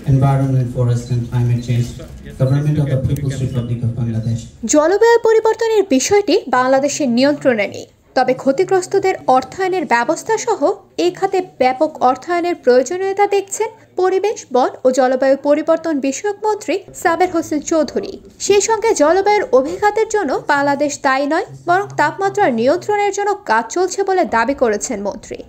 environment, forest and climate change, government of the People's Republic of Bangladesh. জলবায়ু পরিবর্তনের বিষয়টি বাংলাদেশের নিয়ন্ত্রণে নেই, তবে ক্ষতিগ্রস্তদের অর্থায়নের ব্যবস্থা সহ এই খাতে ব্যাপক অর্থায়নের প্রয়োজনীয়তা দেখছেন পরিবেশ, বন ও জলবায়ু পরিবর্তন বিষয়ক মন্ত্রী সাবের হোসেন চৌধুরী। সেই সঙ্গে জলবায়ুর অভিঘাতের জন্য বাংলাদেশ দায়ী নয়, বরং তাপমাত্রা নিয়ন্ত্রণের জন্য কাজ চলছে বলে দাবি করেছেন মন্ত্রী।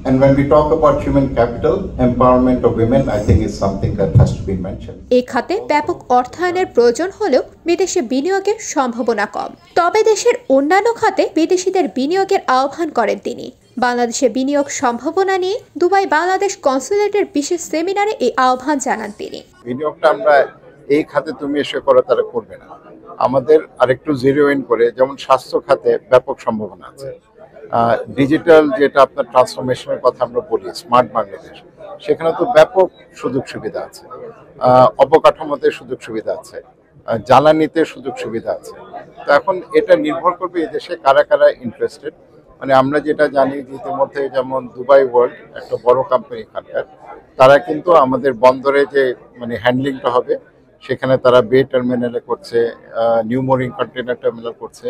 And when we talk about human capital, empowerment of women, I think is something that has to be mentioned. এই খাতে ব্যাপক অর্থায়নের প্রয়োজন হলেও বিদেশে বিনিয়োগের সম্ভাবনা কম। তবে দেশের অন্যান্য খাতে বিদেশিদের বিনিয়োগের আহ্বান করেন তিনি। বাংলাদেশে বিনিয়োগ সম্ভাবনা নিয়ে দুবাই বাংলাদেশ কনসুলেটের বিশেষ সেমিনারে এই আহ্বান জানান তিনি। বিনিয়োগটা আমরা এই খাতে তুমি এসে করো তারা করবে না, আমাদের আরেকটু জিরো ইন করে, যেমন স্বাস্থ্য খাতে ব্যাপক সম্ভাবনা আছে, ডিজিটাল যেটা আপনার ট্রান্সফরমেশনের কথা আমরা বলি, স্মার্ট বাংলাদেশ, সেখানে তো ব্যাপক সুযোগ সুবিধা আছে, অবকাঠামোতে সুযোগ সুবিধা আছে, জ্বালানিতে সুযোগ সুবিধা আছে। তো এখন এটা নির্ভর করবে এই দেশে কারা কারা ইন্টারেস্টেড। মানে আমরা যেটা জানি যে ইতিমধ্যে যেমন দুবাই ওয়ার্ল্ড একটা বড় কোম্পানি এখানকার, তারা কিন্তু আমাদের বন্দরে যে মানে হ্যান্ডলিংটা হবে সেখানে তারা বে টার্মিনালে করছে, নিউ মোরিং কন্টেনার টার্মিনাল করছে।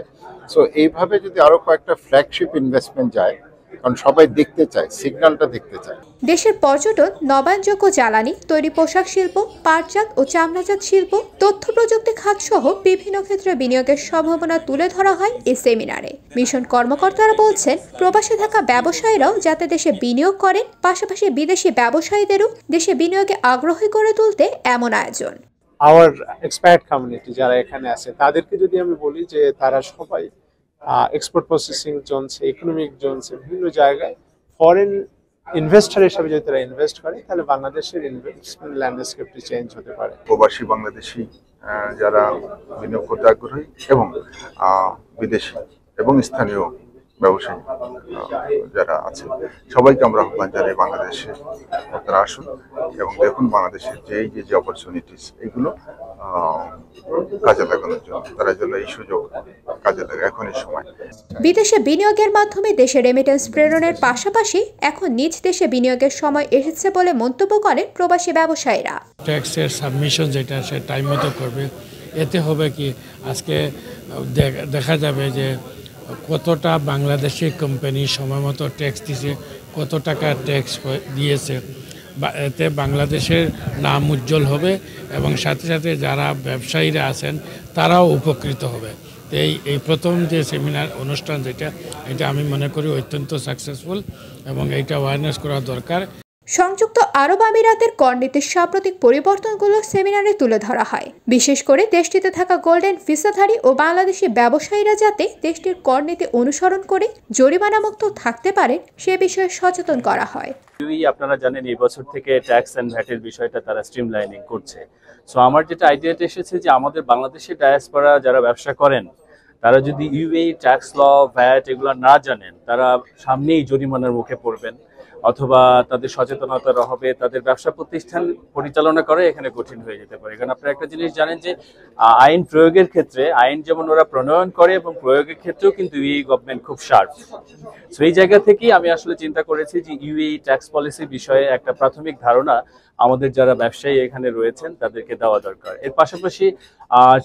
সো এইভাবে যদি আরো কয়েকটা ফ্ল্যাগশিপ ইনভেস্টমেন্ট যায়, কারণ সবাই দেখতে চায়, সিগন্যালটা দেখতে চায়। দেশের পর্যটন, নবায়নযোগ্য জ্বালানি, তৈরি পোশাক শিল্প, পাটজাত ও চামড়াজাত শিল্প, তথ্য প্রযুক্তি খাত সহ বিভিন্ন ক্ষেত্রে বিনিয়োগের সম্ভাবনা তুলে ধরা হয় এই সেমিনারে। মিশন কর্মকর্তারা বলছেন, প্রবাসে থাকা ব্যবসায়ীরাও যাতে দেশে বিনিয়োগ করেন, পাশাপাশি বিদেশি ব্যবসায়ীদেরও দেশে বিনিয়োগে আগ্রহী করে তুলতে এমন আয়োজন। আওয়ার এক্সপায়ার্ড কমিউনিটি যারা এখানে আছে তাদেরকে যদি আমি বলি যে তারা সবাই এক্সপোর্ট প্রসেসিং জোনসে, ইকোনমিক জোনসে, বিভিন্ন জায়গায় ফরেন ইনভেস্টর হিসেবে যদি তারা ইনভেস্ট করে, তাহলে বাংলাদেশের ইনভেস্টমেন্ট ল্যান্ডস্কেপটি চেঞ্জ হতে পারে। প্রবাসী বাংলাদেশি যারা বিনিয়োগ করতে আগ্রহী এবং বিদেশি এবং স্থানীয় ব্যবসায়ী যারা আছে, সবাইকে আমরা আহ্বান জানাই বাংলাদেশে আপনারা আসুন এবং দেখুন বাংলাদেশের যে অপরচুনিটিস এগুলো কাজে লাগানোর জন্য, তারা জন্য এই সুযোগ কাজে লাগে এখন এই সময়। বিদেশে বিনিয়োগের মাধ্যমে দেশে রেমিটেন্স প্রেরণের পাশাপাশি এখন নিজ দেশে বিনিয়োগের সময় এসেছে বলে মন্তব্য করেন প্রবাসী ব্যবসায়ীরা। ট্যাক্সের সাবমিশন যেটা সে টাইম মতো করবে, এতে হবে কি আজকে দেখা যাবে যে কতটা বাংলাদেশি কোম্পানি সময় মতো ট্যাক্স দিয়েছে, কত টাকা ট্যাক্স দিয়েছে, এতে বাংলাদেশের নাম উজ্জ্বল হবে এবং সাথে সাথে যারা ব্যবসায়ীরা আছেন তারাও উপকৃত হবে। তো এই প্রথম যে সেমিনার অনুষ্ঠান এটা আমি মনে করি অত্যন্ত সাকসেসফুল এবং এইটা অ্যাওয়ারনেস করা দরকার। সংযুক্ত আরব আমিরাতের করনীতির সাম্প্রতিক পরিবর্তনগুলো সেমিনারে তুলে ধরা হয়। বিশেষ করে দেশটিতে থাকা গোল্ডেন ভিসাধারী ও বাংলাদেশি ব্যবসায়ীরা যাতে দেশটির করনীতি অনুসরণ করে জরিমানামুক্ত থাকতে পারেন সে বিষয়ে সচেতন করা হয়। আপনারা জানেন এই বছর থেকে ট্যাক্স অ্যান্ড ভ্যাটের বিষয়টা তারা স্ট্রিমলাইনিং করছে। সো আমার যেটা আইডিয়াটা এসেছে যে আমাদের বাংলাদেশের ডায়াসপোরা যারা ব্যবসা করেন, তারা যদি ইউএই ট্যাক্স ল, ভ্যাট এগুলো না জানেন, তারা সামনেই জরিমানার মুখে পড়বেন, অথবা তাদের সচেতনতার অভাবে তাদের ব্যবসা প্রতিষ্ঠান পরিচালনা করে এখানে কঠিন হয়ে যেতে পারে। কারণ আপনারা একটা জিনিস জানেন যে আইন প্রয়োগের ক্ষেত্রে, আইন যেমন ওরা প্রণয়ন করে এবং প্রয়োগের ক্ষেত্রেও কিন্তু ইউএই গভর্নমেন্ট খুব শার্প। সো এই জায়গা থেকেই আমি আসলে চিন্তা করেছি যে ইউএই ট্যাক্স পলিসি বিষয়ে একটা প্রাথমিক ধারণা আমাদের যারা ব্যবসায়ী এখানে রয়েছেন তাদেরকে দেওয়া দরকার। এর পাশাপাশি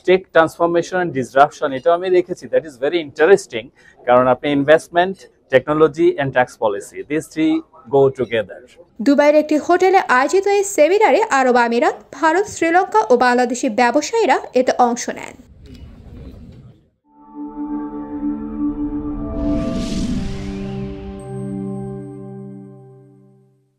টেক ট্রান্সফরমেশন অ্যান্ড ডিসরাপশন, এটাও আমি দেখেছি, দ্যাট ইজ ভেরি ইন্টারেস্টিং। কারণ আপনি investment, technology and tax policy, this three go together. দুবাইয়ের একটি হোটেলে আয়োজিত এই সেমিনারে আরব আমিরাত, ভারত, শ্রীলঙ্কা ও বাংলাদেশি ব্যবসায়ীরা এতে অংশ নেন।